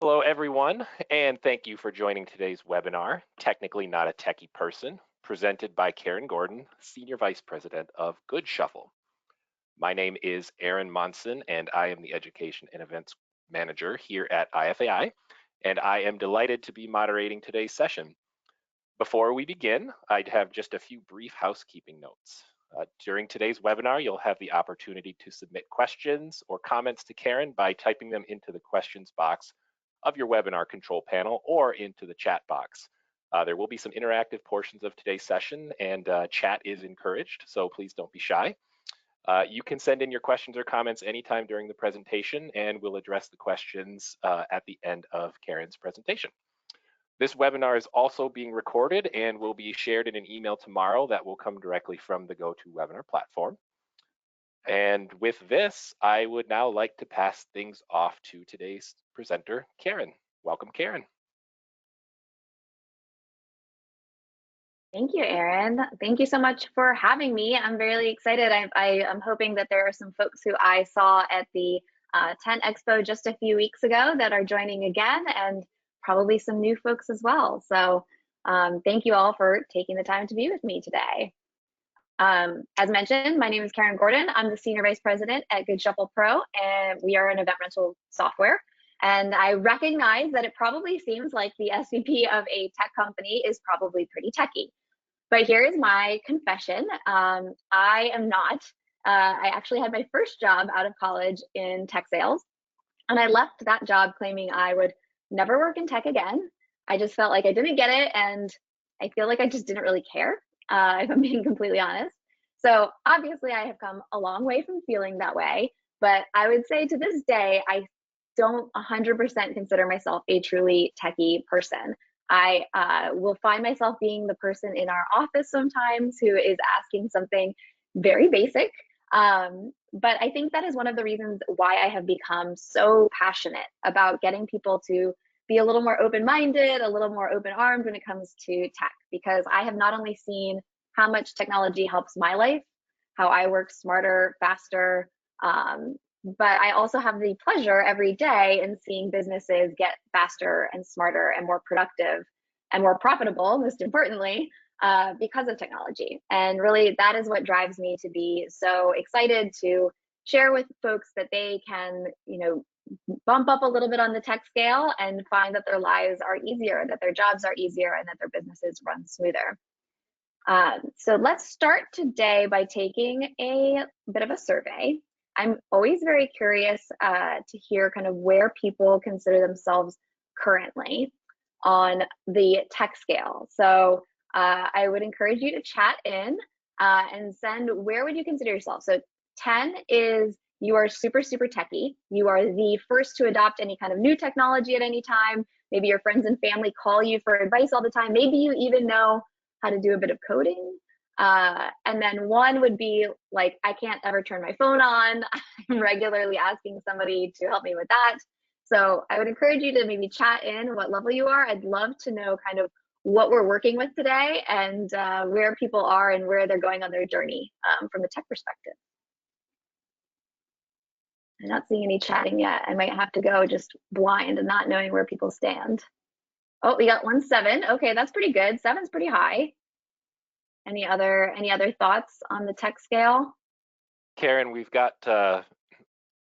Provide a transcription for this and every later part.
Hello, everyone, and thank you for joining today's webinar, Technically Not a Techie Person, presented by Karen Gordon, Senior Vice President of Good Shuffle. My name is Aaron Monson, and I am the Education and Events Manager here at IFAI, and I am delighted to be moderating today's session. Before we begin, I'd have just a few brief housekeeping notes. During today's webinar, you'll have the opportunity to submit questions or comments to Karen by typing them into the questions box of your webinar control panel or into the chat box. There will be some interactive portions of today's session, and chat is encouraged, so please don't be shy. You can send in your questions or comments anytime during the presentation, and we'll address the questions at the end of Karen's presentation. This webinar is also being recorded and will be shared in an email tomorrow that will come directly from the GoToWebinar platform. And with this, I would now like to pass things off to today's presenter, Karen. Welcome, Karen. Thank you, Aaron. Thank you so much for having me. I'm really excited. I'm hoping that there are some folks who I saw at the 10 Expo just a few weeks ago that are joining again, and probably some new folks as well. So thank you all for taking the time to be with me today. As mentioned, my name is Karen Gordon. I'm the Senior Vice President at Good Shuffle Pro, and we are an event rental software. And I recognize that it probably seems like the SVP of a tech company is probably pretty techy. But here is my confession. I am not. I actually had my first job out of college in tech sales, and I left that job claiming I would never work in tech again. I just felt like I didn't get it, and I feel like I just didn't really care, if I'm being completely honest. So obviously I have come a long way from feeling that way, but I would say to this day, I don't 100% consider myself a truly techie person. I will find myself being the person in our office sometimes who is asking something very basic. But I think that is one of the reasons why I have become so passionate about getting people to be a little more open-minded, a little more open-armed when it comes to tech, because I have not only seen how much technology helps my life, how I work smarter, faster, but I also have the pleasure every day in seeing businesses get faster and smarter and more productive and more profitable, most importantly, because of technology. And really, that is what drives me to be so excited to share with folks that they can, bump up a little bit on the tech scale and find that their lives are easier, that their jobs are easier, and that their businesses run smoother. So let's start today by taking a bit of a survey. I'm always very curious to hear kind of where people consider themselves currently on the tech scale. So I would encourage you to chat in and send where would you consider yourself. So 10 is you are super, super techie. You are the first to adopt any kind of new technology at any time. Maybe your friends and family call you for advice all the time. Maybe you even know how to do a bit of coding. And then 1 would be like, I can't ever turn my phone on. I'm regularly asking somebody to help me with that. So I would encourage you to maybe chat in what level you are. I'd love to know kind of what we're working with today and where people are and where they're going on their journey from a tech perspective. I'm not seeing any chatting yet. I might have to go just blind and not knowing where people stand. Oh, we got 7. Okay, that's pretty good. 7's pretty high. Any other thoughts on the tech scale? Karen, we've got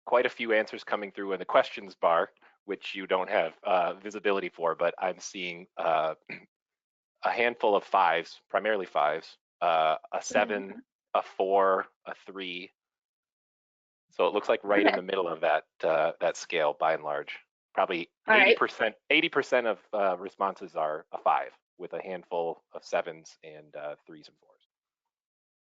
quite a few answers coming through in the questions bar, which you don't have visibility for, but I'm seeing a handful of 5s, primarily 5s, a 7, a 4, a 3. So it looks like right in the middle of that scale by and large. Probably 80%. 80% of responses are a 5, with a handful of 7s and 3s and 4s.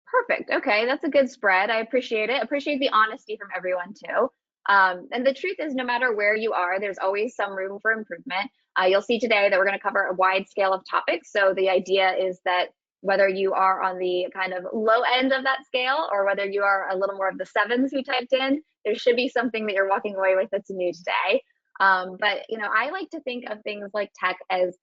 Perfect. Okay, that's a good spread. I appreciate it. Appreciate the honesty from everyone too. And the truth is, no matter where you are, there's always some room for improvement. You'll see today that we're going to cover a wide scale of topics. So the idea is that whether you are on the kind of low end of that scale or whether you are a little more of the 7s who typed in, there should be something that you're walking away with that's new today. But I like to think of things like tech as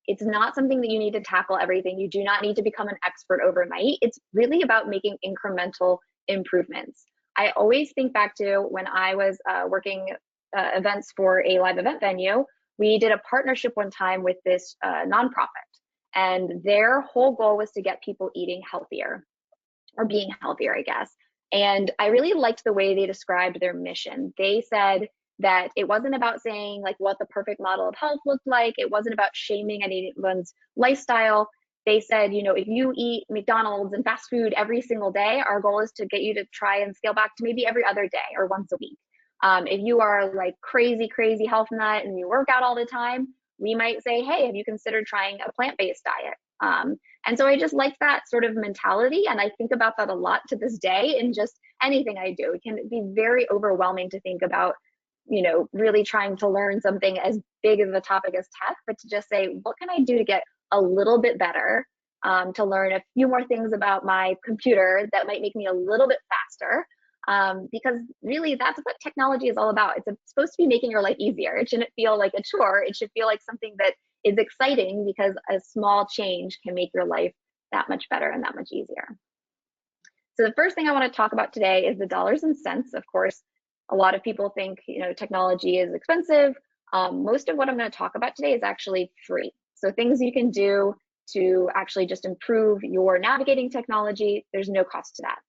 it's not something that you need to tackle everything. You do not need to become an expert overnight. It's really about making incremental improvements. I always think back to when I was working events for a live event venue. We did a partnership one time with this nonprofit, and their whole goal was to get people eating healthier, or being healthier, I guess. And I really liked the way they described their mission. They said that it wasn't about saying like what the perfect model of health looked like. It wasn't about shaming anyone's lifestyle. They said, you know, if you eat McDonald's and fast food every single day, our goal is to get you to try and scale back to maybe every other day or once a week. If you are like crazy health nut and you work out all the time, we might say, hey, have you considered trying a plant-based diet? And so I just like that sort of mentality. And I think about that a lot to this day in just anything I do. It can be very overwhelming to think about, you know, really trying to learn something as big as the topic as tech, but to just say, what can I do to get a little bit better, to learn a few more things about my computer that might make me a little bit faster. Because really that's what technology is all about. It's supposed to be making your life easier. It shouldn't feel like a chore. It should feel like something that is exciting, because a small change can make your life that much better and that much easier. So the first thing I want to talk about today is the dollars and cents. Of course, a lot of people think, you know, technology is expensive. Most of what I'm going to talk about today is actually free. So things you can do to actually just improve your navigating technology, there's no cost to that.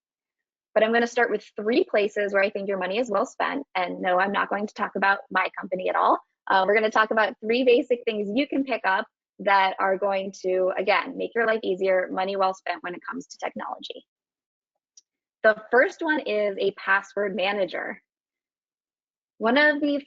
But I'm going to start with 3 places where I think your money is well spent. And no, I'm not going to talk about my company at all. We're going to talk about 3 basic things you can pick up that are going to, again, make your life easier, money well spent when it comes to technology. The first one is a password manager. One of the,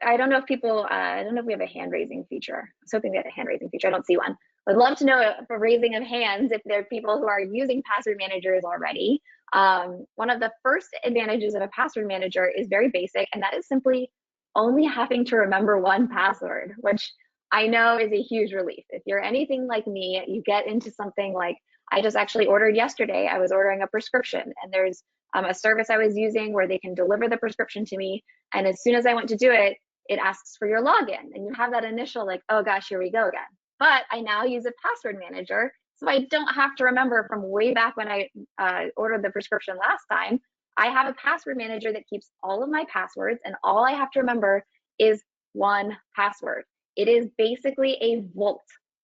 I don't know if people, I don't know if we have a hand raising feature. I was hoping we had a hand raising feature. I don't see one. I'd love to know a raising of hands if there are people who are using password managers already. One of the first advantages of a password manager is very basic, and that is simply only having to remember one password, which I know is a huge relief. If you're anything like me, you get into something like, I just actually ordered yesterday, I was ordering a prescription, and there's a service I was using where they can deliver the prescription to me. And as soon as I went to do it, it asks for your login. And you have that initial like, oh gosh, here we go again. But I now use a password manager, so I don't have to remember from way back when I ordered the prescription last time. I have a password manager that keeps all of my passwords, and all I have to remember is one password. It is basically a vault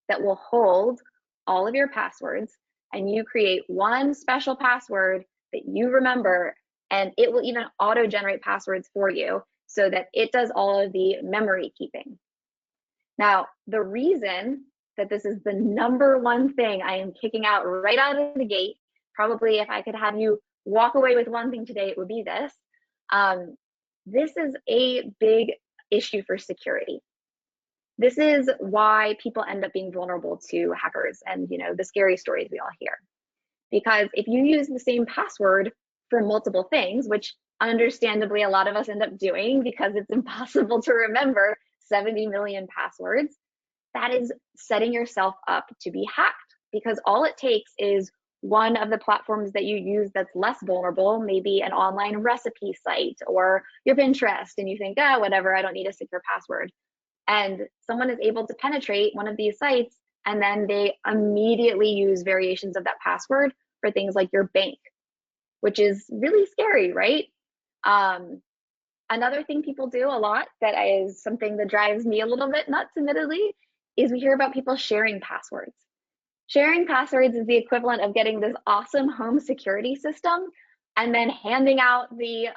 that will hold all of your passwords, and you create one special password that you remember, and it will even auto-generate passwords for you so that it does all of the memory keeping. Now, the reason that this is the #1 thing I am kicking out right out of the gate, probably if I could have you walk away with one thing today, it would be this. This is a big issue for security. This is why people end up being vulnerable to hackers and, you know, the scary stories we all hear. Because if you use the same password for multiple things, which understandably a lot of us end up doing because it's impossible to remember 70 million passwords, that is setting yourself up to be hacked, because all it takes is one of the platforms that you use that's less vulnerable, maybe an online recipe site or your Pinterest, and you think, oh, whatever, I don't need a secure password. And someone is able to penetrate one of these sites, and then they immediately use variations of that password for things like your bank, which is really scary, right? Another thing people do a lot that is something that drives me a little bit nuts, admittedly, is we hear about people sharing passwords. Sharing passwords is the equivalent of getting this awesome home security system and then handing out the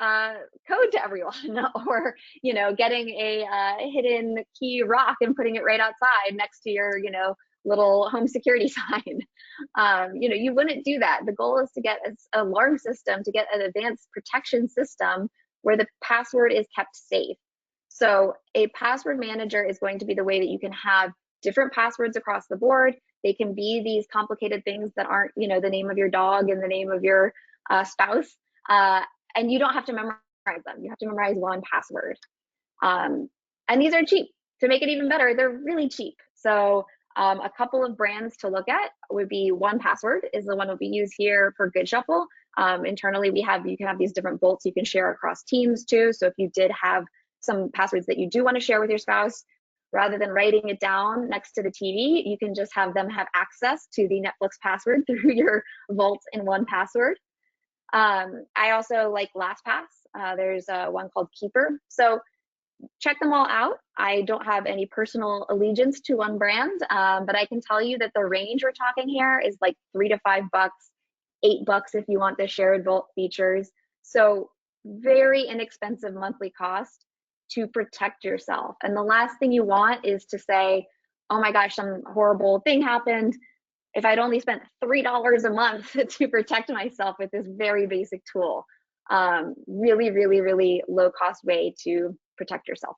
code to everyone, or, you know, getting a hidden key rock and putting it right outside next to your, you know, little home security sign. You know, you wouldn't do that. The goal is to get an alarm system, to get an advanced protection system where the password is kept safe. So a password manager is going to be the way that you can have different passwords across the board. They can be these complicated things that aren't, you know, the name of your dog and the name of your spouse, and you don't have to memorize them. You have to memorize one password. And these are cheap. To make it even better, they're really cheap. So a couple of brands to look at would be 1Password is the one that we use here for Good Shuffle. Internally, you can have these different bolts you can share across teams too. So if you did have some passwords that you do want to share with your spouse, rather than writing it down next to the TV, you can just have them have access to the Netflix password through your vault in 1Password. I also like LastPass. There's one called Keeper. So check them all out. I don't have any personal allegiance to one brand, but I can tell you that the range we're talking here is like $3 to $5, $8 if you want the shared vault features. So very inexpensive monthly cost to protect yourself. And the last thing you want is to say, oh my gosh, some horrible thing happened. If I'd only spent $3 a month to protect myself with this very basic tool. Really, really, really low cost way to protect yourself.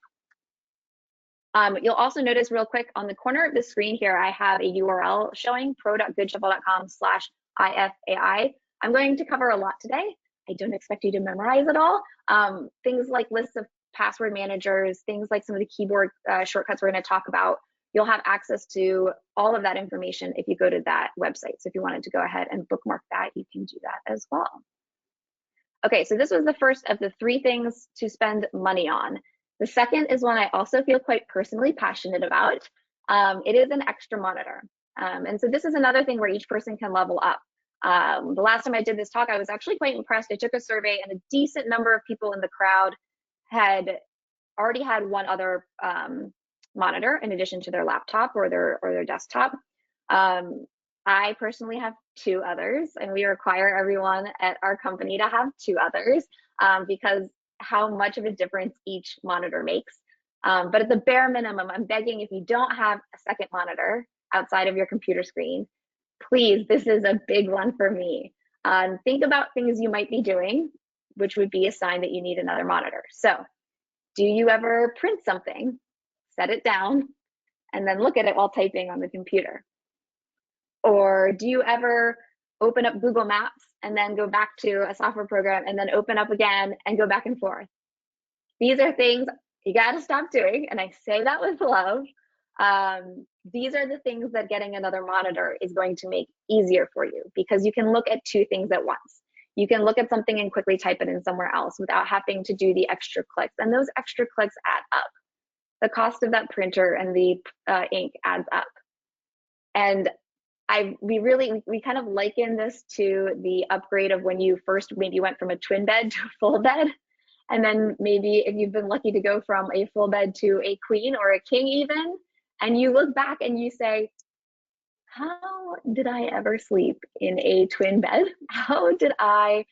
You'll also notice real quick on the corner of the screen here, I have a URL showing pro.goodshuffle.com/IFAI. I'm going to cover a lot today. I don't expect you to memorize it all. Things like lists of password managers, things like some of the keyboard shortcuts we're going to talk about. You'll have access to all of that information if you go to that website. So if you wanted to go ahead and bookmark that, you can do that as well. Okay, so this was the first of the 3 things to spend money on. The second is one I also feel quite personally passionate about. It is an extra monitor. And so this is another thing where each person can level up. The last time I did this talk, I was actually quite impressed. I took a survey and a decent number of people in the crowd had already had one other monitor in addition to their laptop or their desktop. I personally have 2 others, and we require everyone at our company to have 2 others because how much of a difference each monitor makes. But at the bare minimum, I'm begging, if you don't have a second monitor outside of your computer screen, please, this is a big one for me. Think about things you might be doing, which would be a sign that you need another monitor. So, do you ever print something, set it down, and then look at it while typing on the computer? Or do you ever open up Google Maps and then go back to a software program and then open up again and go back and forth? These are things you got to stop doing. And I say that with love. These are the things that getting another monitor is going to make easier for you, because you can look at 2 things at once. You can look at something and quickly type it in somewhere else without having to do the extra clicks. And those extra clicks add up. The cost of that printer and the ink adds up. And we kind of liken this to the upgrade of when you first maybe went from a twin bed to a full bed. And then maybe if you've been lucky to go from a full bed to a queen or a king even, and you look back and you say, how did I ever sleep in a twin bed? How did I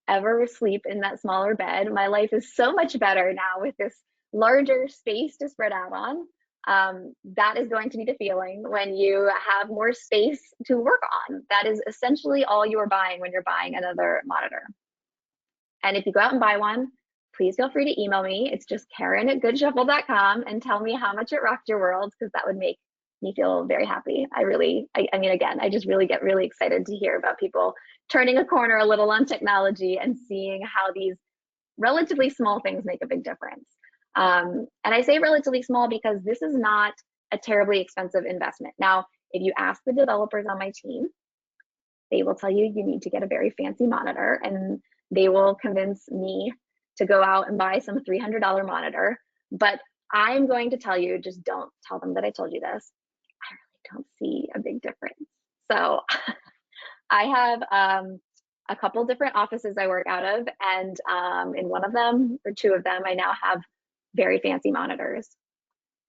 ever sleep in that smaller bed? My life is so much better now with this larger space to spread out on. That is going to be the feeling when you have more space to work on. That is essentially all you are buying when you're buying another monitor. And if you go out and buy one, please feel free to email me. It's just Karen@goodshuffle.com and tell me how much it rocked your world, because that would make me feel very happy. I mean, again, I just really get really excited to hear about people turning a corner a little on technology and seeing how these relatively small things make a big difference. And I say relatively small because this is not a terribly expensive investment. Now, if you ask the developers on my team, they will tell you you need to get a very fancy monitor, and they will convince me to go out and buy some $300 monitor. But I'm going to tell you, just don't tell them that I told you this. I really don't see a big difference. So I have a couple different offices I work out of, and in one of them or 2 of them, I now have very fancy monitors.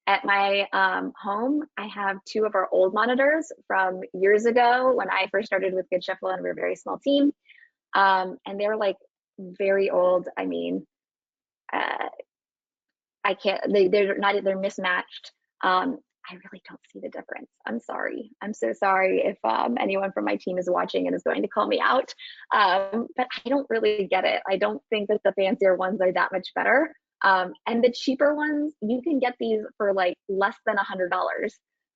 At my home, I have 2 of our old monitors from years ago when I first started with Good Shuffle and we were a very small team. And they're like very old. I mean, I can't, they're mismatched. I really don't see the difference. I'm sorry. I'm so sorry if anyone from my team is watching and is going to call me out. But I don't really get it. I don't think that the fancier ones are that much better. And the cheaper ones, you can get these for like less than $100.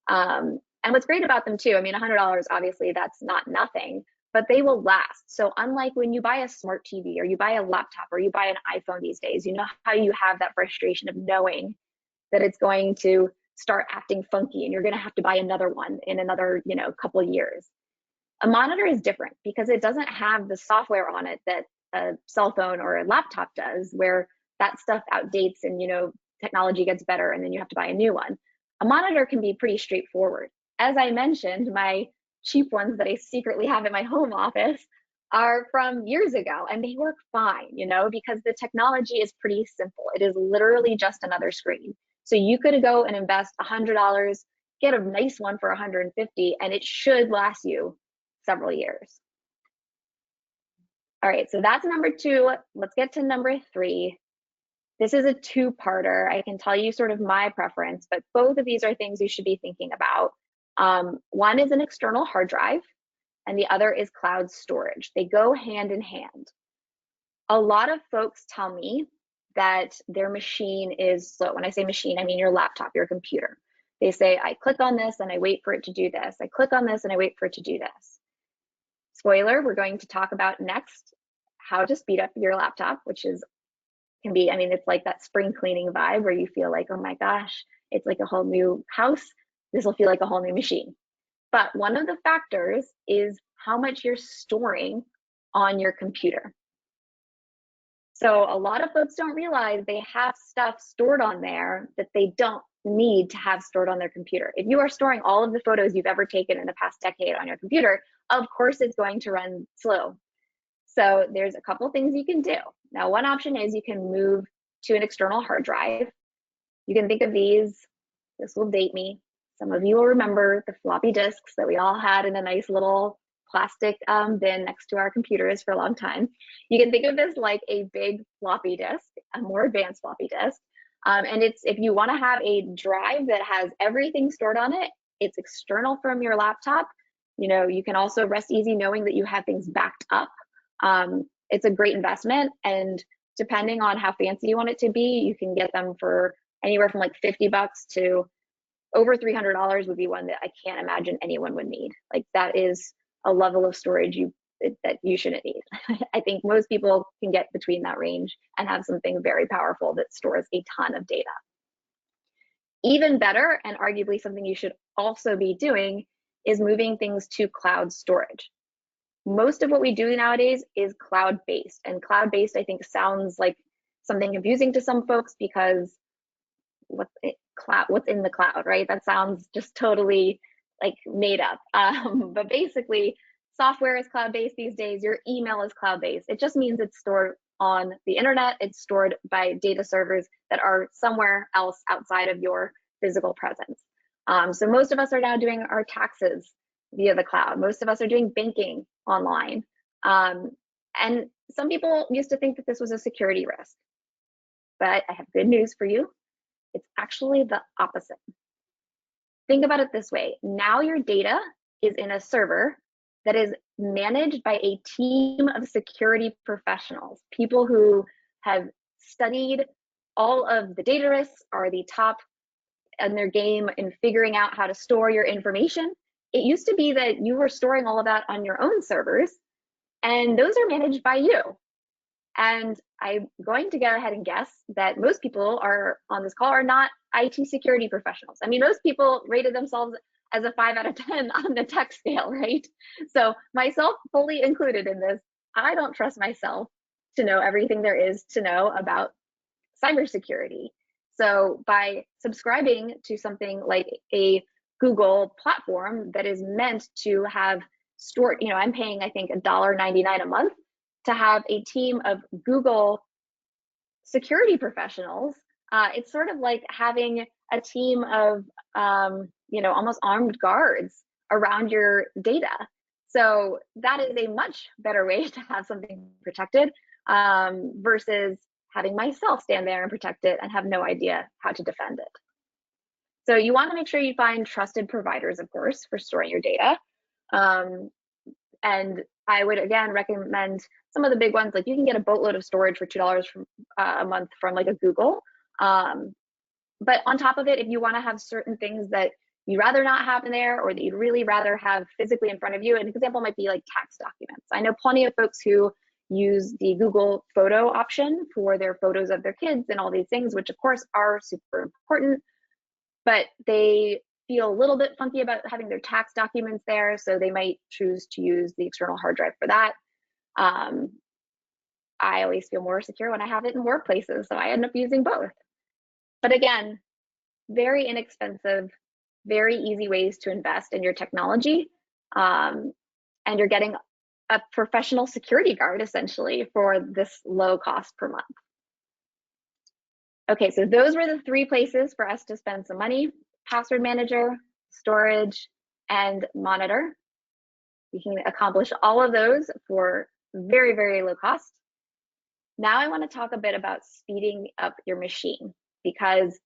And what's great about them too, I mean, $100, obviously that's not nothing, but they will last. So unlike when you buy a smart TV or you buy a laptop or you buy an iPhone these days, you know how you have that frustration of knowing that it's going to start acting funky and you're going to have to buy another one in another, couple of years. A monitor is different because it doesn't have the software on it that a cell phone or a laptop does, where that stuff outdates and technology gets better and then you have to buy a new one. A monitor can be pretty straightforward. As I mentioned, my cheap ones that I secretly have in my home office are from years ago and they work fine, because the technology is pretty simple. It is literally just another screen. So you could go and invest $100, get a nice one for 150, and it should last you several years. All right, so that's number two. Let's get to number three. This is a two-parter. I can tell you sort of my preference, but both of these are things you should be thinking about. One is an external hard drive, and the other is cloud storage. They go hand in hand. A lot of folks tell me that their machine is slow. When I say machine, I mean your laptop, your computer. They say, I click on this and I wait for it to do this. I click on this and I wait for it to do this. Spoiler, we're going to talk about next how to speed up your laptop, which can be, it's like that spring cleaning vibe where you feel like, oh my gosh, it's like a whole new house. This will feel like a whole new machine. But one of the factors is how much you're storing on your computer. So a lot of folks don't realize they have stuff stored on there that they don't need to have stored on their computer. If you are storing all of the photos you've ever taken in the past decade on your computer, of course it's going to run slow. So there's a couple things you can do. Now, one option is you can move to an external hard drive. You can think of these, this will date me. Some of you will remember the floppy disks that we all had in a nice little plastic bin next to our computers for a long time. You can think of this like a big floppy disk, a more advanced floppy disk. And if you want to have a drive that has everything stored on it, it's external from your laptop. You can also rest easy knowing that you have things backed up. It's a great investment, and depending on how fancy you want it to be, you can get them for anywhere from like $50 to over $300 would be one that I can't imagine anyone would need. Like that is a level of storage that you shouldn't need. I think most people can get between that range and have something very powerful that stores a ton of data. Even better, and arguably something you should also be doing, is moving things to cloud storage. Most of what we do nowadays is cloud-based, and cloud-based I think sounds like something confusing to some folks because what's in the cloud, right? That sounds just totally like made up. But basically, software is cloud-based these days. Your email is cloud-based. It just means it's stored on the internet. It's stored by data servers that are somewhere else outside of your physical presence. So most of us are now doing our taxes via the cloud. Most of us are doing banking online. And some people used to think that this was a security risk. But I have good news for you. It's actually the opposite. Think about it this way. Now your data is in a server that is managed by a team of security professionals, people who have studied all of the data risks, are the top in their game in figuring out how to store your information. It used to be that you were storing all of that on your own servers, and those are managed by you. And I'm going to go ahead and guess that most people are on this call are not IT security professionals. Most people rated themselves as a 5 out of 10 on the tech scale, right? So myself fully included in this, I don't trust myself to know everything there is to know about cybersecurity. So by subscribing to something like a Google platform that is meant to have stored, I'm paying, I think, $1.99 a month to have a team of Google security professionals. It's sort of like having a team of, almost armed guards around your data. So that is a much better way to have something protected versus having myself stand there and protect it and have no idea how to defend it. So you want to make sure you find trusted providers, of course, for storing your data. And I would, again, recommend some of the big ones. Like you can get a boatload of storage for $2 a month from like a Google. But on top of it, if you want to have certain things that you'd rather not have in there or that you'd really rather have physically in front of you, an example might be like tax documents. I know plenty of folks who use the Google photo option for their photos of their kids and all these things, which of course are super important, but they feel a little bit funky about having their tax documents there, so they might choose to use the external hard drive for that. I always feel more secure when I have it in workplaces, so I end up using both. But again, very inexpensive, very easy ways to invest in your technology, and you're getting a professional security guard essentially for this low cost per month. Okay, so those were the 3 places for us to spend some money: password manager, storage, and monitor. You can accomplish all of those for very, very low cost. Now I want to talk a bit about speeding up your machine, because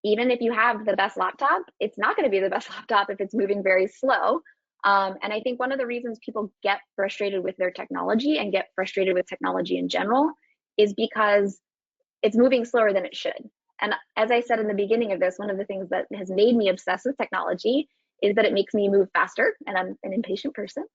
even if you have the best laptop, it's not going to be the best laptop if it's moving very slow. And I think one of the reasons people get frustrated with their technology and get frustrated with technology in general is because it's moving slower than it should. And as I said in the beginning of this, one of the things that has made me obsessed with technology is that it makes me move faster, and I'm an impatient person.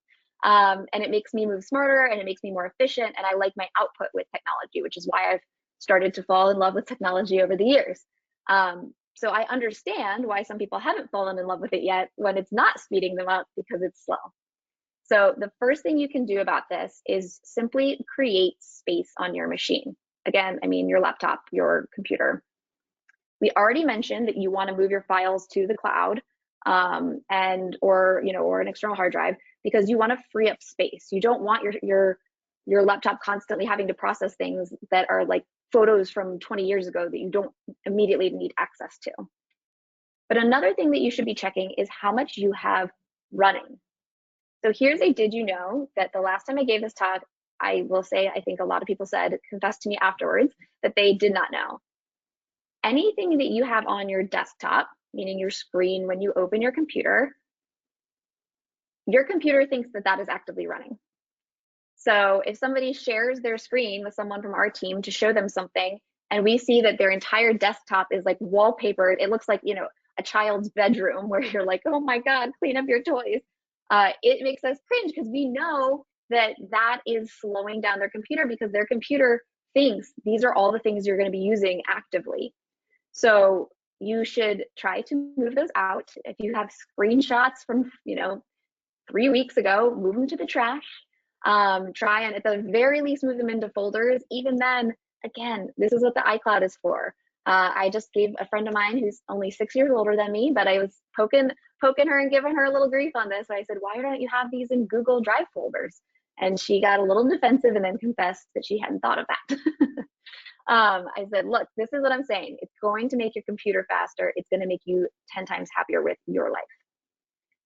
And it makes me move smarter, and it makes me more efficient, and I like my output with technology, which is why I've started to fall in love with technology over the years. So I understand why some people haven't fallen in love with it yet when it's not speeding them up because it's slow. So the first thing you can do about this is simply create space on your machine. Again, I mean your laptop, your computer. We already mentioned that you want to move your files to the cloud, or an external hard drive, because you want to free up space. You don't want your laptop constantly having to process things that are like photos from 20 years ago that you don't immediately need access to. But another thing that you should be checking is how much you have running. So here's a did you know that the last time I gave this talk, I will say, I think a lot of people confessed to me afterwards that they did not know. Anything that you have on your desktop, meaning your screen when you open your computer thinks that that is actively running. So if somebody shares their screen with someone from our team to show them something, and we see that their entire desktop is like wallpapered, it looks like, a child's bedroom where you're like, oh my God, clean up your toys. It makes us cringe because we know that that is slowing down their computer, because their computer thinks these are all the things you're going to be using actively. So you should try to move those out. If you have screenshots from, 3 weeks ago, move them to the trash. Try and at the very least move them into folders. Even then, again, this is what the iCloud is for. I just gave a friend of mine who's only 6 years older than me, but I was poking her and giving her a little grief on this. I said, why don't you have these in Google Drive folders? And she got a little defensive and then confessed that she hadn't thought of that. I said, look, this is what I'm saying. It's going to make your computer faster. It's going to make you 10 times happier with your life.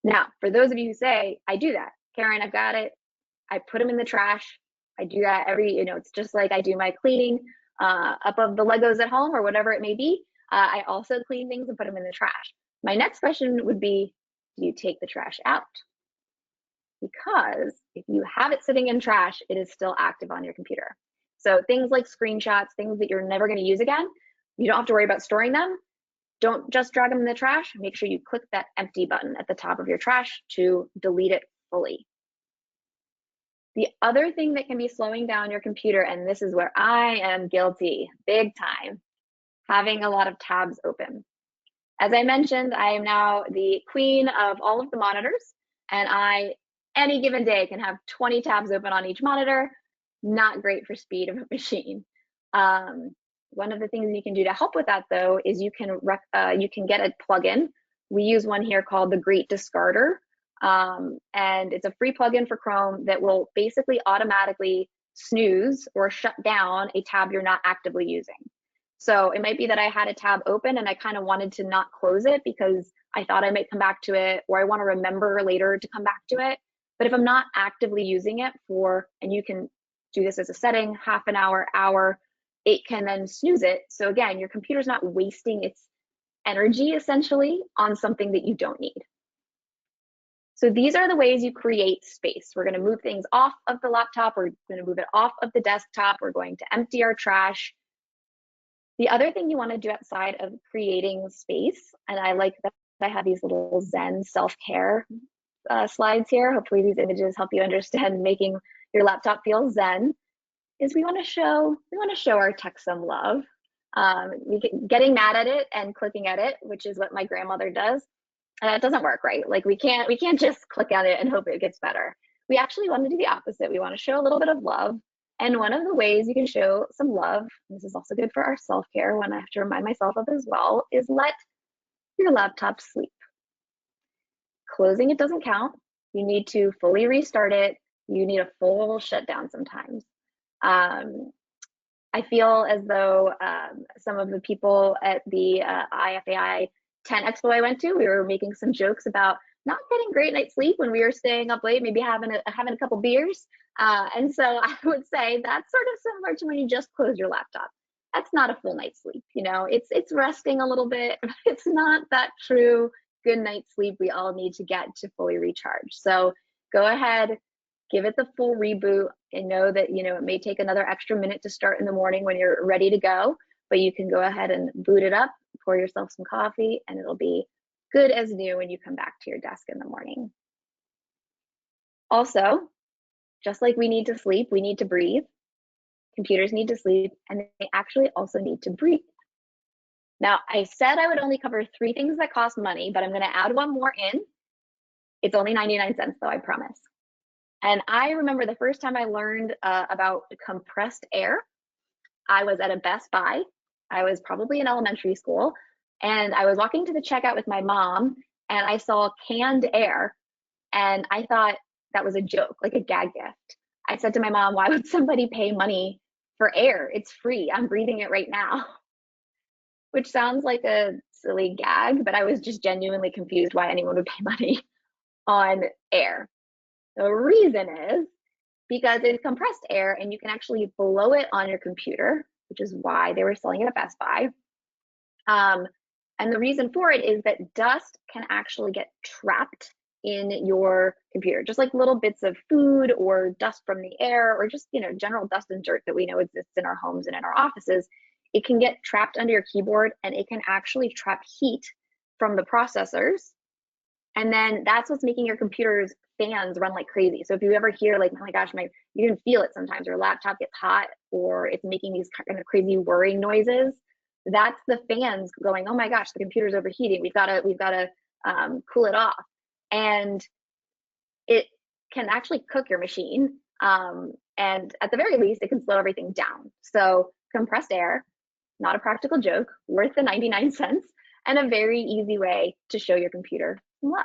Now, for those of you who say, I do that, Karen, I've got it. I put them in the trash. I do that it's just like I do my cleaning up of the Legos at home or whatever it may be. I also clean things and put them in the trash. My next question would be, do you take the trash out? Because if you have it sitting in trash, it is still active on your computer. So things like screenshots, things that you're never going to use again, you don't have to worry about storing them. Don't just drag them in the trash. Make sure you click that empty button at the top of your trash to delete it fully. The other thing that can be slowing down your computer, and this is where I am guilty big time, having a lot of tabs open. As I mentioned, I am now the queen of all of the monitors, and any given day, can have 20 tabs open on each monitor. Not great for speed of a machine. One of the things you can do to help with that, though, is you can get a plugin. We use one here called the Great Discarder. And it's a free plugin for Chrome that will basically automatically snooze or shut down a tab you're not actively using. So it might be that I had a tab open and I kind of wanted to not close it because I thought I might come back to it, or I want to remember later to come back to it. But if I'm not actively using it and you can do this as a setting, half an hour, it can then snooze it. So again, your computer's not wasting its energy essentially on something that you don't need. So these are the ways you create space. We're going to move things off of the laptop. We're going to move it off of the desktop. We're going to empty our trash. The other thing you want to do outside of creating space, and I like that I have these little Zen self-care slides here. Hopefully these images help you understand making your laptop feel Zen, is we want to show our tech some love. Getting mad at it and clicking at it, which is what my grandmother does, it doesn't work, right? Like we can't just click at it and hope it gets better. We actually want to do the opposite. We want to show a little bit of love. And one of the ways you can show some love, this is also good for our self-care, one I have to remind myself of as well, is let your laptop sleep. Closing it doesn't count. You need to fully restart it. You need a full shutdown sometimes. Um, I feel as though some of the people at the IFAI 10 Expo I went to, we were making some jokes about not getting great night's sleep when we were staying up late, maybe having a couple beers. And so I would say that's sort of similar to when you just close your laptop. That's not a full night's sleep, you know. It's resting a little bit. It's not that true good night's sleep we all need to get to fully recharge. So go ahead, give it the full reboot, and know that, you know, it may take another extra minute to start in the morning when you're ready to go, but you can go ahead and boot it up, pour yourself some coffee, and it'll be good as new when you come back to your desk in the morning. Also, just like we need to sleep, we need to breathe. Computers need to sleep, and they actually also need to breathe. Now, I said I would only cover 3 things that cost money, but I'm going to add one more in. It's only 99 cents, though, I promise. And I remember the first time I learned about compressed air, I was at a Best Buy. I was probably in elementary school, and I was walking to the checkout with my mom, and I saw canned air, and I thought that was a joke, like a gag gift. I said to my mom, why would somebody pay money for air? It's free. I'm breathing it right now. Which sounds like a silly gag, but I was just genuinely confused why anyone would pay money on air. The reason is because it's compressed air and you can actually blow it on your computer, which is why they were selling it at Best Buy. And the reason for it is that dust can actually get trapped in your computer, just like little bits of food or dust from the air, or just, you know, general dust and dirt that we know exists in our homes and in our offices. It can get trapped under your keyboard, and it can actually trap heat from the processors. And then that's what's making your computer's fans run like crazy. So if you ever hear like, oh my gosh, you can feel it sometimes, your laptop gets hot or it's making these kind of crazy whirring noises, that's the fans going, oh my gosh, the computer's overheating. We've got to cool it off. And it can actually cook your machine. And at the very least, it can slow everything down. So compressed air, not a practical joke, worth the 99 cents, and a very easy way to show your computer some love.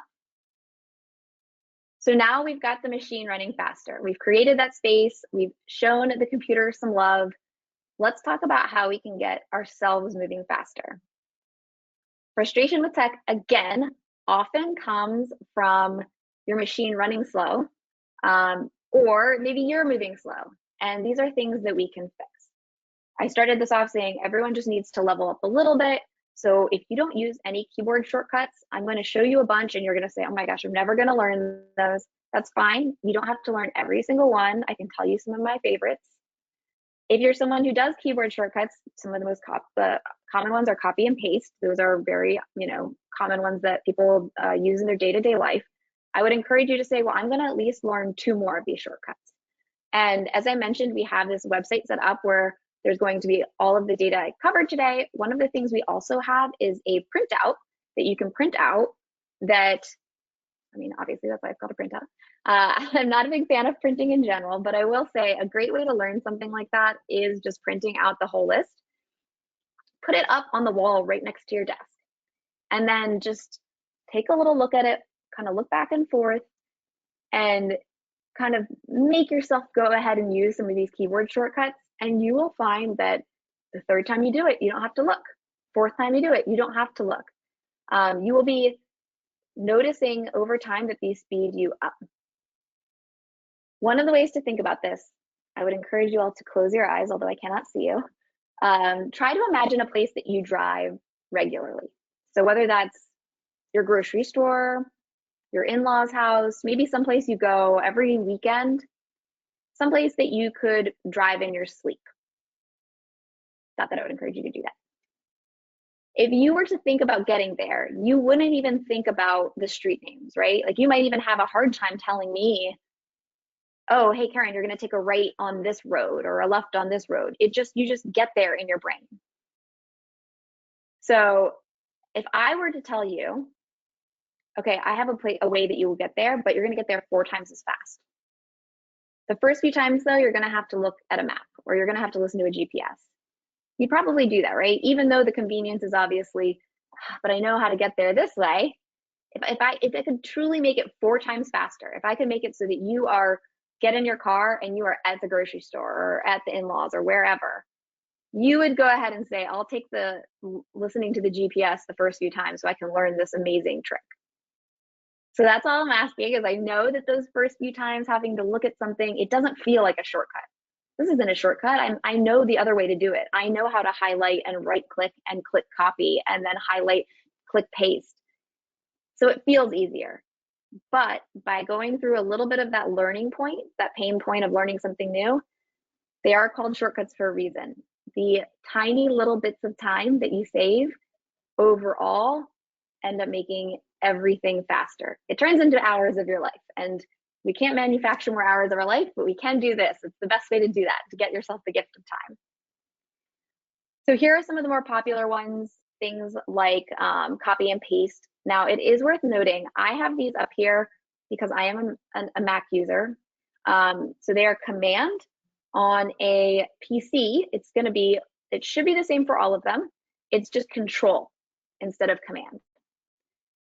So now we've got the machine running faster. We've created that space. We've shown the computer some love. Let's talk about how we can get ourselves moving faster. Frustration with tech, again, often comes from your machine running slow, or maybe you're moving slow. And these are things that we can fix. I started this off saying everyone just needs to level up a little bit. So if you don't use any keyboard shortcuts, I'm going to show you a bunch and you're going to say, oh my gosh, I'm never going to learn those. That's fine. You don't have to learn every single one. I can tell you some of my favorites. If you're someone who does keyboard shortcuts, some of the most common ones are copy and paste. Those are very, you know, common ones that people use in their day-to-day life. I would encourage you to say, well, I'm going to at least learn 2 more of these shortcuts. And as I mentioned, we have this website set up where there's going to be all of the data I covered today. One of the things we also have is a printout that you can print out that, I mean, obviously that's why it's called a printout. I'm not a big fan of printing in general, but I will say a great way to learn something like that is just printing out the whole list. Put it up on the wall right next to your desk. And then just take a little look at it, kind of look back and forth, and kind of make yourself go ahead and use some of these keyboard shortcuts. And you will find that the 3rd time you do it, you don't have to look. 4th time you do it, you don't have to look. You will be noticing over time that these speed you up. One of the ways to think about this, I would encourage you all to close your eyes, although I cannot see you. Try to imagine a place that you drive regularly. So whether that's your grocery store, your in-laws' house, maybe someplace you go every weekend, someplace that you could drive in your sleep. Not that I would encourage you to do that. If you were to think about getting there, you wouldn't even think about the street names, right? Like you might even have a hard time telling me, oh, hey, Karen, you're going to take a right on this road or a left on this road. You just get there in your brain. So if I were to tell you, okay, I have a way that you will get there, but you're going to get there 4 times as fast. The first few times, though, you're going to have to look at a map or you're going to have to listen to a GPS. You'd probably do that, right? Even though the convenience is obviously, but I know how to get there this way. If I could truly make it 4 times faster, if I could make it so that you are get in your car and you are at the grocery store or at the in-laws or wherever, you would go ahead and say, I'll take the listening to the GPS the first few times so I can learn this amazing trick. So that's all I'm asking, is I know that those first few times having to look at something, it doesn't feel like a shortcut. This isn't a shortcut. I know the other way to do it. I know how to highlight and right click and click copy and then highlight, click paste. So it feels easier. But by going through a little bit of that learning point, that pain point of learning something new, they are called shortcuts for a reason. The tiny little bits of time that you save overall end up making everything faster. It turns into hours of your life, and we can't manufacture more hours of our life, but we can do this. It's the best way to do that, to get yourself the gift of time. So here are some of the more popular ones, things like copy and paste. Now, it is worth noting, I have these up here because I am a Mac user. So they are command. On a PC, it should be the same for all of them. It's just control instead of command.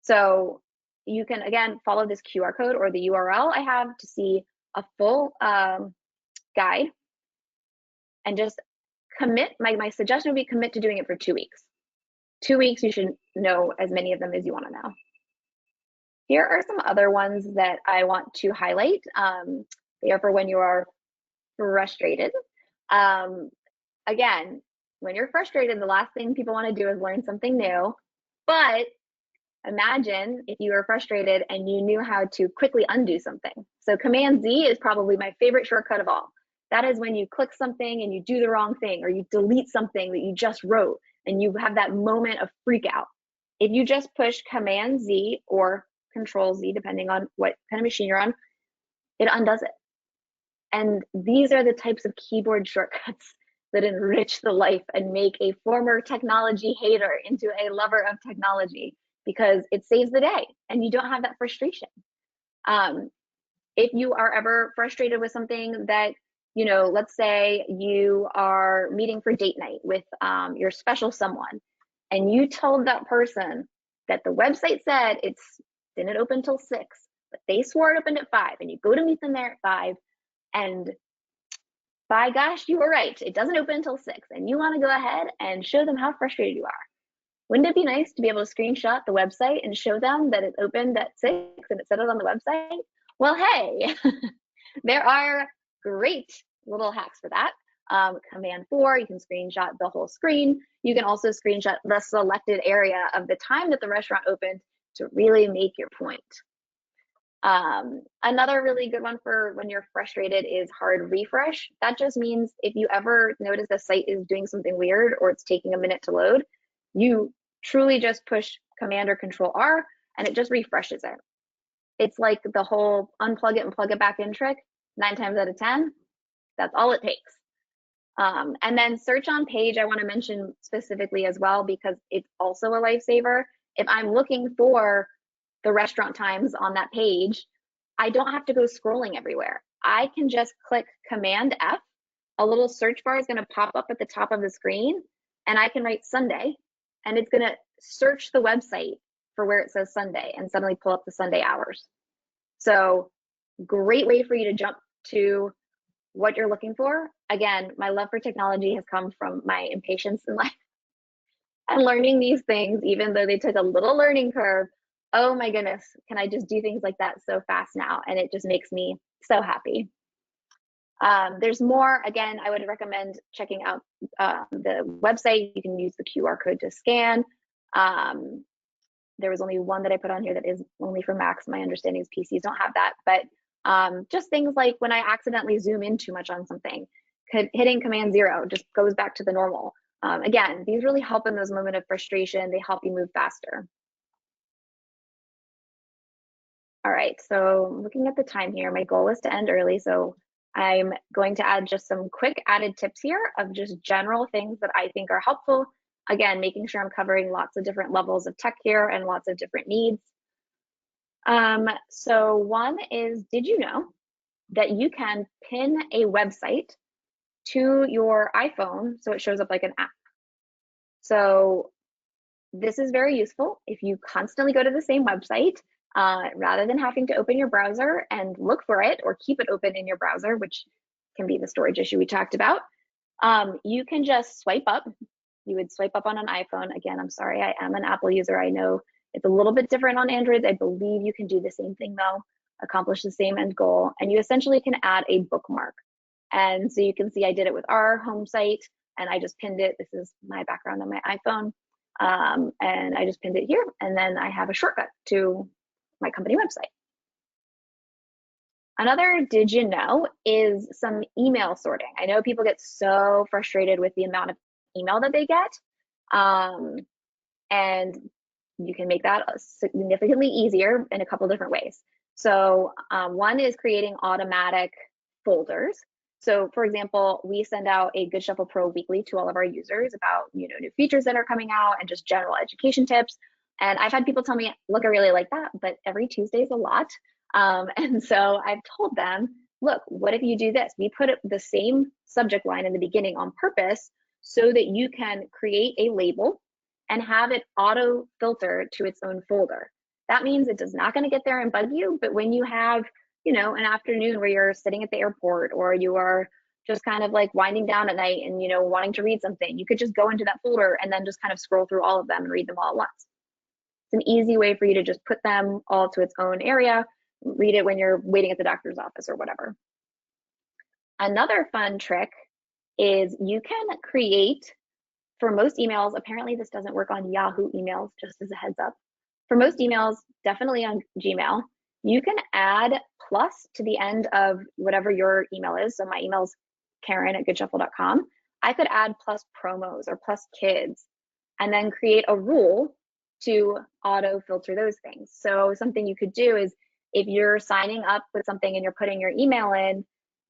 So you can, again, follow this QR code or the URL I have to see a full guide, and just commit. My suggestion would be commit to doing it for 2 weeks. 2 weeks, you should know as many of them as you want to know. Here are some other ones that I want to highlight. They are for when you are frustrated. Again, when you're frustrated, the last thing people want to do is learn something new. But imagine if you were frustrated and you knew how to quickly undo something. So Command Z is probably my favorite shortcut of all. That is when you click something and you do the wrong thing, or you delete something that you just wrote and you have that moment of freak out. If you just push Command Z or Control Z, depending on what kind of machine you're on, it undoes it. And these are the types of keyboard shortcuts that enrich the life and make a former technology hater into a lover of technology, because it saves the day and you don't have that frustration. If you are ever frustrated with something that, let's say you are meeting for date night with your special someone, and you told that person that the website said it didn't open till 6, but they swore it opened at 5, and you go to meet them there at 5, and by gosh, you were right, it doesn't open until 6, and you want to go ahead and show them how frustrated you are. Wouldn't it be nice to be able to screenshot the website and show them that it opened at 6 and it said it on the website? Well, hey, there are great little hacks for that. Command 4, you can screenshot the whole screen. You can also screenshot the selected area of the time that the restaurant opened to really make your point. Another really good one for when you're frustrated is hard refresh. That just means if you ever notice the site is doing something weird or it's taking a minute to load, you truly just push Command or Control R and it just refreshes it. It's like the whole unplug it and plug it back in trick. 9 times out of 10, that's all it takes. And then search on page, I want to mention specifically as well, because it's also a lifesaver. If I'm looking for the restaurant times on that page, I don't have to go scrolling everywhere. I can just click Command F. A little search bar is going to pop up at the top of the screen, and I can write Sunday, and it's going to search the website for where it says Sunday and suddenly pull up the Sunday hours. So great way for you to jump to what you're looking for. Again, my love for technology has come from my impatience in life and learning these things, even though they took a little learning curve. Oh my goodness, can I just do things like that so fast now? And it just makes me so happy. There's more. Again, I would recommend checking out the website. You can use the QR code to scan. There was only one that I put on here that is only for Macs. My understanding is PCs don't have that. But just things like when I accidentally zoom in too much on something, hitting Command 0 just goes back to the normal. Again, these really help in those moments of frustration. They help you move faster. All right, so looking at the time here, my goal is to end early. So I'm going to add just some quick added tips here of just general things that I think are helpful. Again, making sure I'm covering lots of different levels of tech here and lots of different needs. So one is, did you know that you can pin a website to your iPhone so it shows up like an app? So this is very useful if you constantly go to the same website. rather than having to open your browser and look for it or keep it open in your browser, which can be the storage issue we talked about. You can just swipe up. You would swipe up on an iPhone. Again, I'm sorry, I am an Apple user. I know it's a little bit different on Android. I believe you can do the same thing though, accomplish the same end goal. And you essentially can add a bookmark. And so you can see I did it with our home site and I just pinned it. This is my background on my iPhone. And I just pinned it here. And then I have a shortcut to my company website. Another did you know is some email sorting. I know people get so frustrated with the amount of email that they get. And you can make that significantly easier in a couple different ways. So one is creating automatic folders. So for example, we send out a Good Shuffle Pro weekly to all of our users about new features that are coming out and just general education tips. And I've had people tell me, look, I really like that, but every Tuesday is a lot. And so I've told them, look, what if you do this? We put the same subject line in the beginning on purpose so that you can create a label and have it auto filter to its own folder. That means it is not going to get there and bug you, but when you have, an afternoon where you're sitting at the airport or you are just kind of like winding down at night and, wanting to read something, you could just go into that folder and then just kind of scroll through all of them and read them all at once. It's an easy way for you to just put them all to its own area, read it when you're waiting at the doctor's office or whatever. Another fun trick is you can create, for most emails, apparently this doesn't work on Yahoo emails, just as a heads up. For most emails, definitely on Gmail, you can add plus to the end of whatever your email is. So my email is Karen@goodshuffle.com. I could add plus promos or plus kids and then create a rule to auto filter those things. So something you could do is if you're signing up with something and you're putting your email in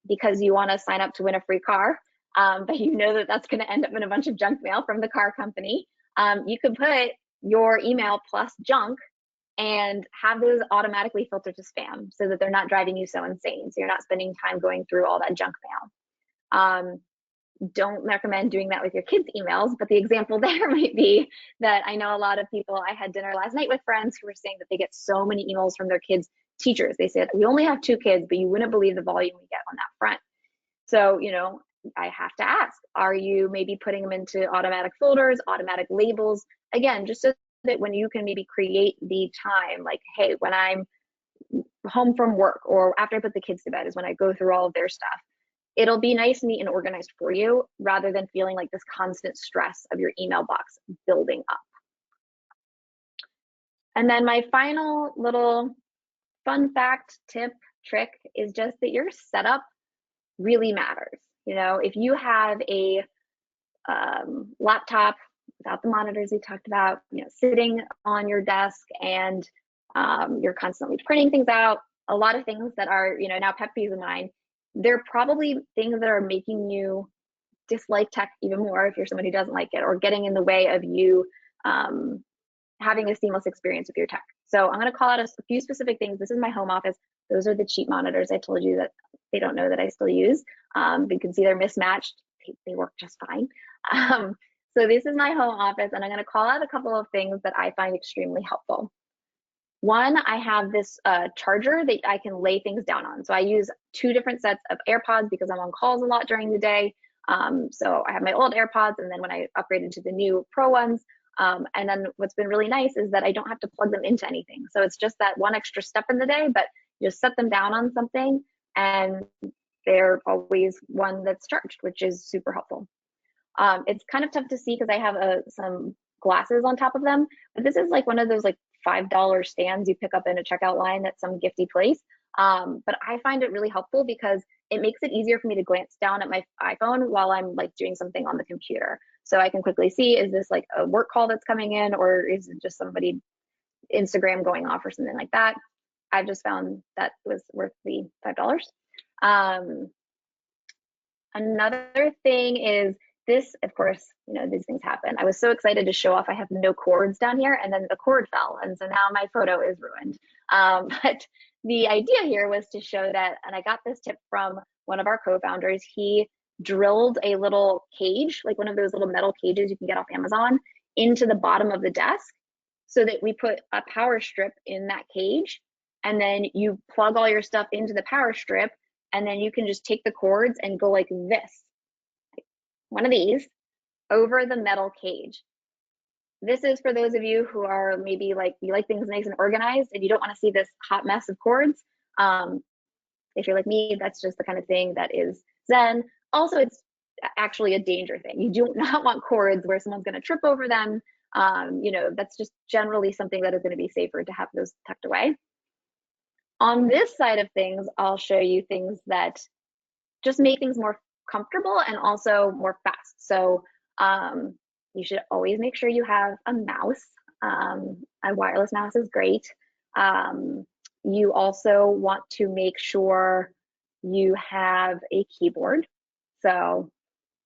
because you want to sign up to win a free car, but you know that that's going to end up in a bunch of junk mail from the car company, you could put your email plus junk and have those automatically filtered to spam so that they're not driving you so insane. So you're not spending time going through all that junk mail. Don't recommend doing that with your kids' emails, but the example there might be that I know a lot of people, I had dinner last night with friends who were saying that they get so many emails from their kids' teachers. They said, we only have 2 kids, but you wouldn't believe the volume we get on that front. So, I have to ask, are you maybe putting them into automatic folders, automatic labels? Again, just so that when you can maybe create the time, like, hey, when I'm home from work or after I put the kids to bed is when I go through all of their stuff. It'll be nice, neat, and organized for you rather than feeling like this constant stress of your email box building up. And then my final little fun fact, tip, trick is just that your setup really matters. If you have a laptop without the monitors we talked about, sitting on your desk and you're constantly printing things out, a lot of things that are, now pet peeves of mine, they're probably things that are making you dislike tech even more if you're someone who doesn't like it or getting in the way of you having a seamless experience with your tech. So I'm going to call out a few specific things. This is my home office. Those are the cheap monitors I told you that they don't know that I still use. You can see they're mismatched. They work just fine. So this is my home office, and I'm going to call out a couple of things that I find extremely helpful. One, I have this charger that I can lay things down on. So I use 2 different sets of AirPods because I'm on calls a lot during the day. So I have my old AirPods, and then when I upgraded to the new Pro ones, and then what's been really nice is that I don't have to plug them into anything. So it's just that one extra step in the day, but you just set them down on something and they're always one that's charged, which is super helpful. It's kind of tough to see because I have some glasses on top of them, but this is like one of those like $5 stands you pick up in a checkout line at some gifty place. But I find it really helpful because it makes it easier for me to glance down at my iPhone while I'm like doing something on the computer. So I can quickly see, is this like a work call that's coming in or is it just somebody Instagram going off or something like that? I've just found that was worth the $5. Another thing is this, of course, these things happen. I was so excited to show off I have no cords down here and then the cord fell. And so now my photo is ruined. But the idea here was to show that, and I got this tip from one of our co-founders. He drilled a little cage, like one of those little metal cages you can get off Amazon, into the bottom of the desk so that we put a power strip in that cage, and then you plug all your stuff into the power strip, and then you can just take the cords and go like this, one of these, over the metal cage. This is for those of you who are maybe like, you like things nice and organized and you don't want to see this hot mess of cords. If you're like me, that's just the kind of thing that is Zen. Also, it's actually a danger thing. You do not want cords where someone's going to trip over them. That's just generally something that is going to be safer to have those tucked away. On this side of things, I'll show you things that just make things more comfortable and also more fast. So you should always make sure you have a mouse. A wireless mouse is great. You also want to make sure you have a keyboard. So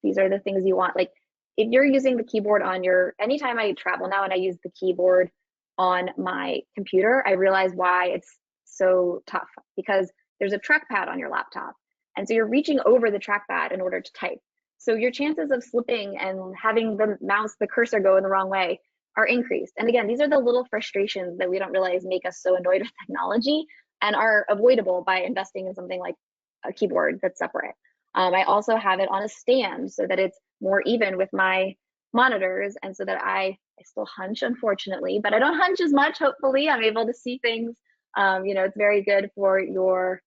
these are the things you want. Like if you're using the keyboard on anytime I travel now and I use the keyboard on my computer, I realize why it's so tough, because there's a trackpad on your laptop. And so you're reaching over the trackpad in order to type. So your chances of slipping and having the cursor go in the wrong way are increased. And again, these are the little frustrations that we don't realize make us so annoyed with technology and are avoidable by investing in something like a keyboard that's separate. I also have it on a stand so that it's more even with my monitors, and so that I still hunch, unfortunately, but I don't hunch as much. Hopefully, I'm able to see things. It's very good for your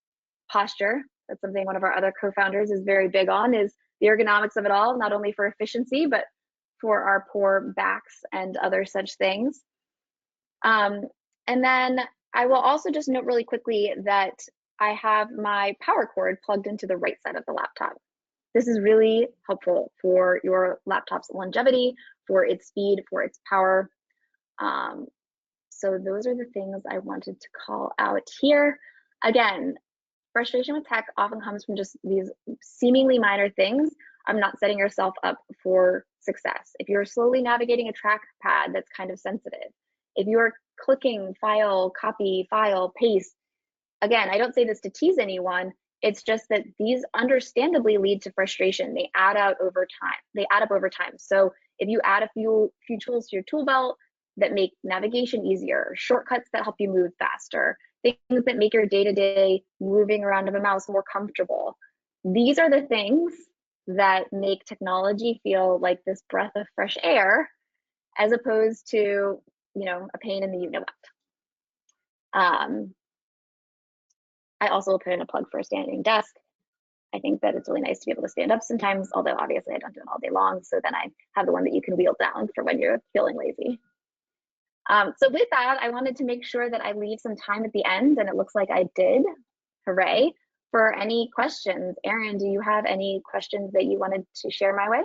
posture. That's something one of our other co-founders is very big on, is the ergonomics of it all, not only for efficiency, but for our poor backs and other such things. And then I will also just note really quickly that I have my power cord plugged into the right side of the laptop. This is really helpful for your laptop's longevity, for its speed, for its power. So those are the things I wanted to call out here. Again, frustration with tech often comes from just these seemingly minor things of not setting yourself up for success. If you're slowly navigating a trackpad that's kind of sensitive, if you're clicking file, copy, file, paste, again, I don't say this to tease anyone. It's just that these understandably lead to frustration. They add up over time. So if you add a few tools to your tool belt that make navigation easier, shortcuts that help you move faster, things that make your day-to-day moving around of a mouse more comfortable, these are the things that make technology feel like this breath of fresh air, as opposed to, a pain in the you-know-what. I also will put in a plug for a standing desk. I think that it's really nice to be able to stand up sometimes, although obviously I don't do it all day long. So then I have the one that you can wheel down for when you're feeling lazy. So with that, I wanted to make sure that I leave some time at the end, and it looks like I did. Hooray. For any questions. Aaron, do you have any questions that you wanted to share my way?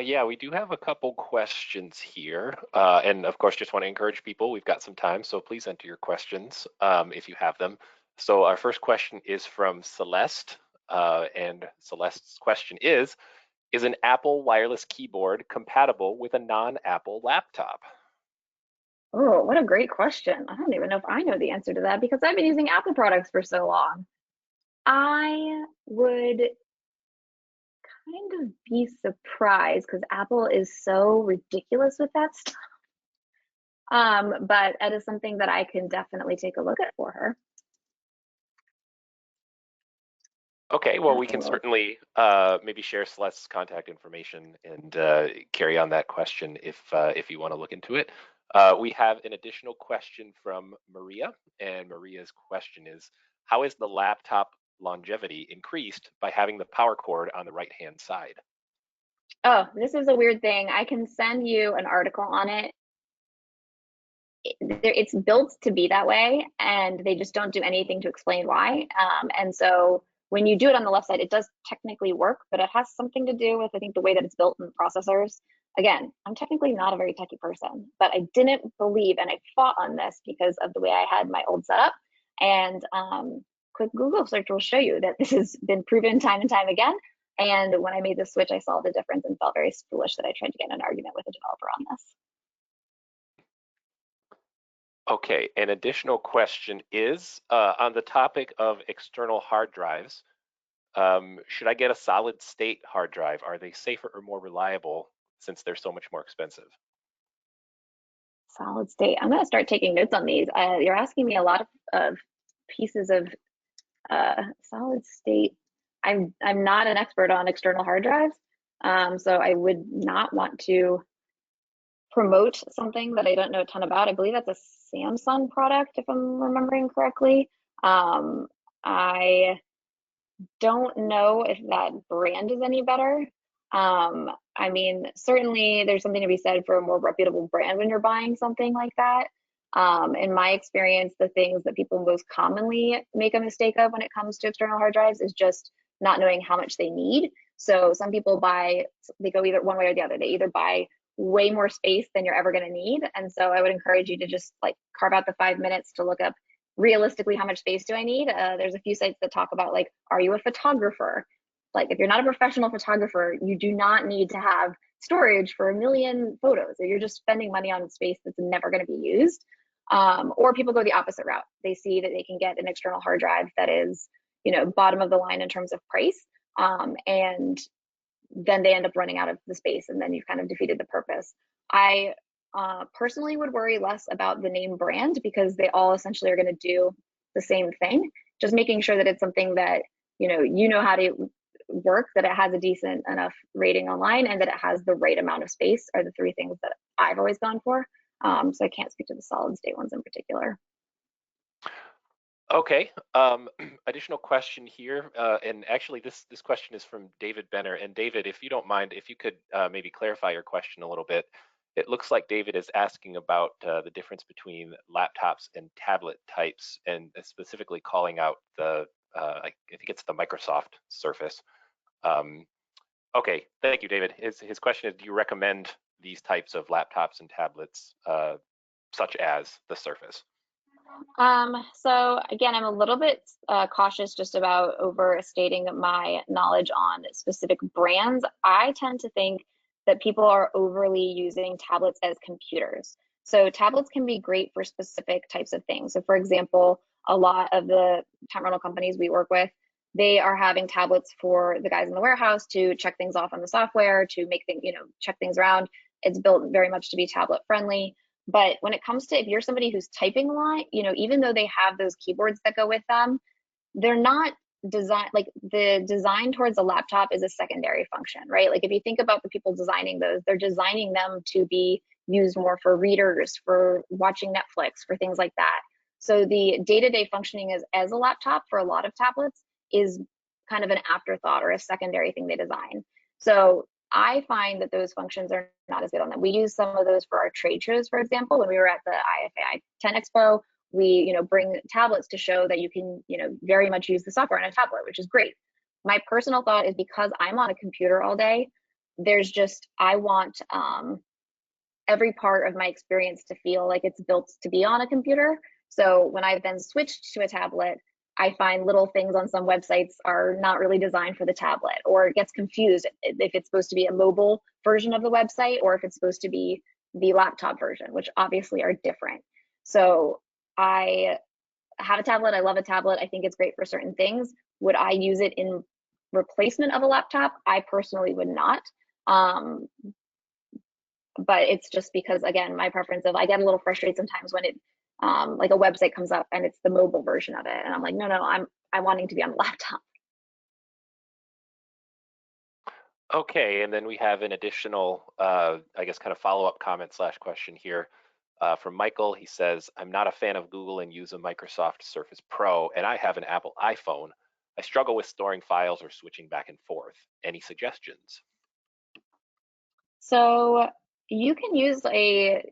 Yeah, we do have a couple questions here. And of course, just want to encourage people, we've got some time, so please enter your questions if you have them. So our first question is from Celeste. And Celeste's question is an Apple wireless keyboard compatible with a non-Apple laptop? Oh, what a great question. I don't even know if I know the answer to that because I've been using Apple products for so long. I would kind of be surprised because Apple is so ridiculous with that stuff. But that is something that I can definitely take a look at for her. Okay, well, we can certainly maybe share Celeste's contact information and carry on that question if you want to look into it. We have an additional question from Maria, and Maria's question is, how is the laptop longevity increased by having the power cord on the right-hand side? Oh, this is a weird thing. I can send you an article on it. It's built to be that way, and they just don't do anything to explain why. And so when you do it on the left side, it does technically work, but it has something to do with, I think, the way that it's built in the processors. Again, I'm technically not a very techy person, but I didn't believe, and I fought on this because of the way I had my old setup. And quick Google search will show you that this has been proven time and time again. And when I made the switch, I saw the difference and felt very foolish that I tried to get in an argument with a developer on this. Okay, an additional question is on the topic of external hard drives. Should I get a solid state hard drive? Are they safer or more reliable since they're so much more expensive? Solid state. I'm gonna start taking notes on these. You're asking me a lot of pieces of solid state. I'm not an expert on external hard drives, so I would not want to promote something that I don't know a ton about. I believe that's a Samsung product, if I'm remembering correctly. I don't know if that brand is any better. I mean, certainly there's something to be said for a more reputable brand when you're buying something like that. In my experience, the things that people most commonly make a mistake of when it comes to external hard drives is just not knowing how much they need. So some people buy, they go either one way or the other. They either buy way more space than you're ever going to need. And so I would encourage you to just like carve out the 5 minutes to look up realistically how much space do I need. There's a few sites that talk about like, are you a photographer? Like if you're not a professional photographer, you do not need to have storage for a million photos, or you're just spending money on space that's never going to be used. Or people go the opposite route. They see that they can get an external hard drive that is, bottom of the line in terms of price, and then they end up running out of the space, and then you've kind of defeated the purpose. I personally would worry less about the name brand because they all essentially are going to do the same thing. Just making sure that it's something that you know how to work, that it has a decent enough rating online, and that it has the right amount of space are the three things that I've always gone for. So I can't speak to the solid state ones in particular. Okay. Additional question here, and actually this question is from David Benner. And David, if you don't mind, if you could maybe clarify your question a little bit. It looks like David is asking about the difference between laptops and tablet types, and specifically calling out the I think it's the Microsoft Surface. Um, okay, thank you, David. His question is, do you recommend these types of laptops and tablets, such as the Surface? So again, I'm a little bit cautious just about overstating my knowledge on specific brands. I tend to think that people are overly using tablets as computers. So tablets can be great for specific types of things. So for example, a lot of the time rental companies we work with, they are having tablets for the guys in the warehouse to check things off on the software, to make things, check things around. It's built very much to be tablet friendly. But when it comes to if you're somebody who's typing a lot, even though they have those keyboards that go with them, they're not designed like the design towards a laptop is a secondary function, right? Like if you think about the people designing those, they're designing them to be used more for readers, for watching Netflix, for things like that. So the day-to-day functioning as a laptop for a lot of tablets is kind of an afterthought or a secondary thing they design. So I find that those functions are not as good on them. We use some of those for our trade shows, for example. When we were at the IFAI 10 Expo, we bring tablets to show that you can very much use the software on a tablet, which is great. My personal thought is because I'm on a computer all day, I want every part of my experience to feel like it's built to be on a computer. So when I've then switched to a tablet, I find little things on some websites are not really designed for the tablet, or it gets confused if it's supposed to be a mobile version of the website or if it's supposed to be the laptop version, which obviously are different. So I have a tablet. I love a tablet. I think it's great for certain things. Would I use it in replacement of a laptop? I personally would not. But it's just because, again, my preference of I get a little frustrated sometimes when it like a website comes up and it's the mobile version of it, and I'm like, no, I'm wanting to be on the laptop. Okay, and then we have an additional, I guess, kind of follow-up comment slash question here from Michael. He says, I'm not a fan of Google and use a Microsoft Surface Pro, and I have an Apple iPhone. I struggle with storing files or switching back and forth. Any suggestions? So you can use a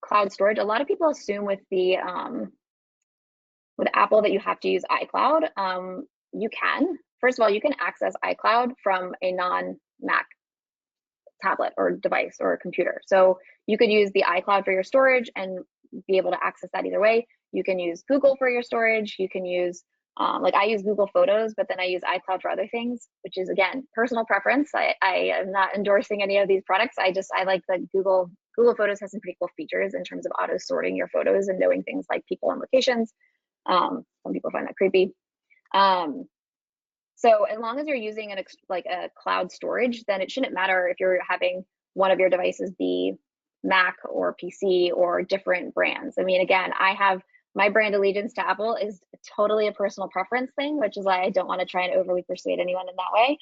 cloud storage. A lot of people assume with Apple that you have to use iCloud. You can. First of all, you can access iCloud from a non-Mac tablet or device or computer. So you could use the iCloud for your storage and be able to access that either way. You can use Google for your storage. You can use like I use Google Photos, but then I use iCloud for other things, which is again personal preference. I am not endorsing any of these products. I like that Google Photos has some pretty cool features in terms of auto sorting your photos and knowing things like people and locations. Some people find that creepy. So as long as you're using like a cloud storage, then it shouldn't matter if you're having one of your devices be Mac or PC or different brands. I mean, again, I have my brand allegiance to Apple is totally a personal preference thing, which is why I don't want to try and overly persuade anyone in that way.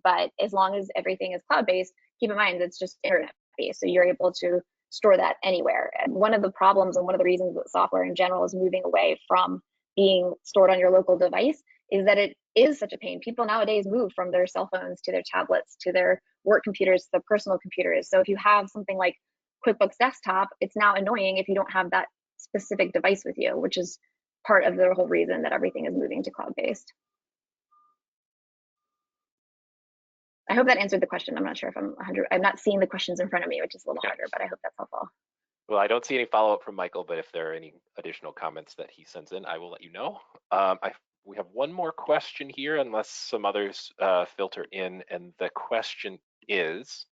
But as long as everything is cloud based, keep in mind it's just internet based. So you're able to store that anywhere. And one of the problems and one of the reasons that software in general is moving away from being stored on your local device is that it is such a pain. People nowadays move from their cell phones to their tablets to their work computers to their personal computers. So if you have something like QuickBooks Desktop, it's now annoying if you don't have that specific device with you, which is part of the whole reason that everything is moving to cloud based. I hope that answered the question. I'm not sure if I'm not seeing the questions in front of me, which is a little harder, but I hope that's helpful. Well, I don't see any follow-up from Michael, but if there are any additional comments that he sends in, I will let you know. We have one more question here, unless some others filter in, and the question is,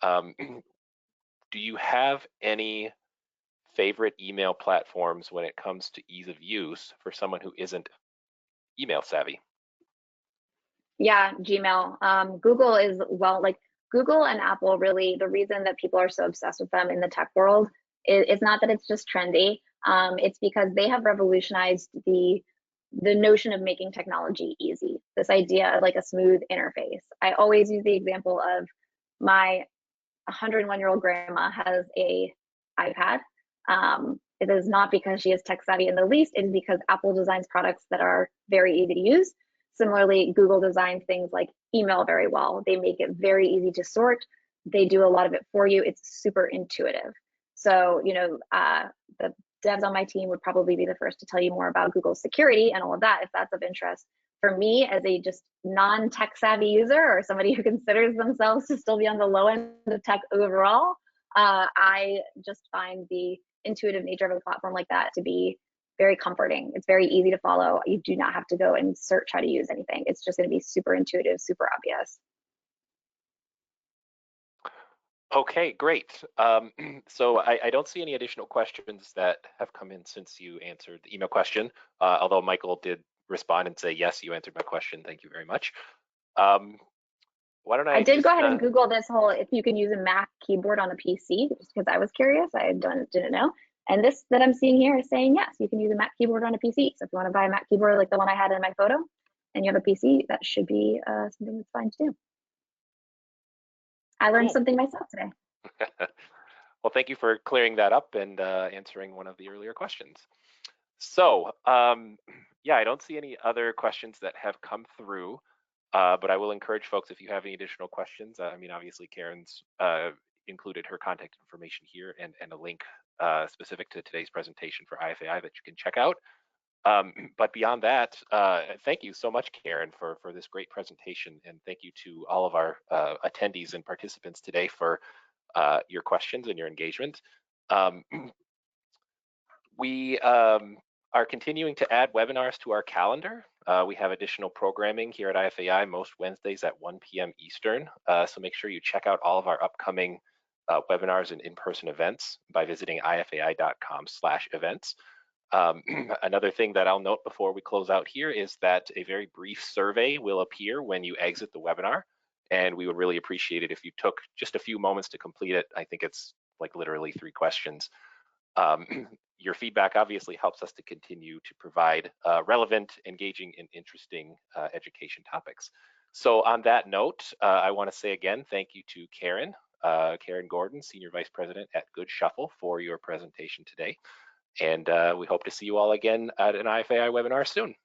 do you have any favorite email platforms when it comes to ease of use for someone who isn't email savvy? Yeah, Gmail. Google is, well, like Google and Apple, really, the reason that people are so obsessed with them in the tech world is not that it's just trendy. It's because they have revolutionized the notion of making technology easy. This idea of like a smooth interface. I always use the example of my 101-year-old grandma has a iPad. It is not because she is tech savvy in the least. It is because Apple designs products that are very easy to use. Similarly, Google designs things like email very well. They make it very easy to sort. They do a lot of it for you. It's super intuitive. So, the devs on my team would probably be the first to tell you more about Google's security and all of that if that's of interest. For me, as a just non-tech savvy user or somebody who considers themselves to still be on the low end of tech overall, I just find the intuitive nature of a platform like that to be very comforting. It's very easy to follow. You do not have to go and search how to use anything. It's just going to be super intuitive, super obvious. Okay, great. So I don't see any additional questions that have come in since you answered the email question, although Michael did respond and say, yes, you answered my question. Thank you very much. Why don't I I did just, go ahead and Google this whole if you can use a Mac keyboard on a PC, just because I was curious. I didn't know. And this that I'm seeing here is saying yes, you can use a Mac keyboard on a PC. So if you want to buy a Mac keyboard like the one I had in my photo, and you have a PC, that should be something that's fine to do. I learned cool. something myself today. Well, thank you for clearing that up and answering one of the earlier questions. So, yeah, I don't see any other questions that have come through, but I will encourage folks if you have any additional questions. I mean, obviously, Karen's included her contact information here and a link specific to today's presentation for IFAI that you can check out. But beyond that, thank you so much, Karen, for this great presentation, and thank you to all of our attendees and participants today for your questions and your engagement. We are continuing to add webinars to our calendar. We have additional programming here at IFAI most Wednesdays at 1 p.m. Eastern. So make sure you check out all of our upcoming webinars and in-person events by visiting ifai.com/events. Another thing that I'll note before we close out here is that a very brief survey will appear when you exit the webinar, and we would really appreciate it if you took just a few moments to complete it. I think it's like literally 3 questions. Your feedback obviously helps us to continue to provide relevant, engaging, and interesting education topics. So on that note, I want to say again, thank you to Karen Gordon, Senior Vice President at Good Shuffle, for your presentation today. And we hope to see you all again at an IFAI webinar soon.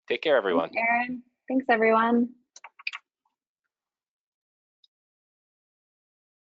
Take care, everyone. Thanks, Aaron. Thanks, everyone.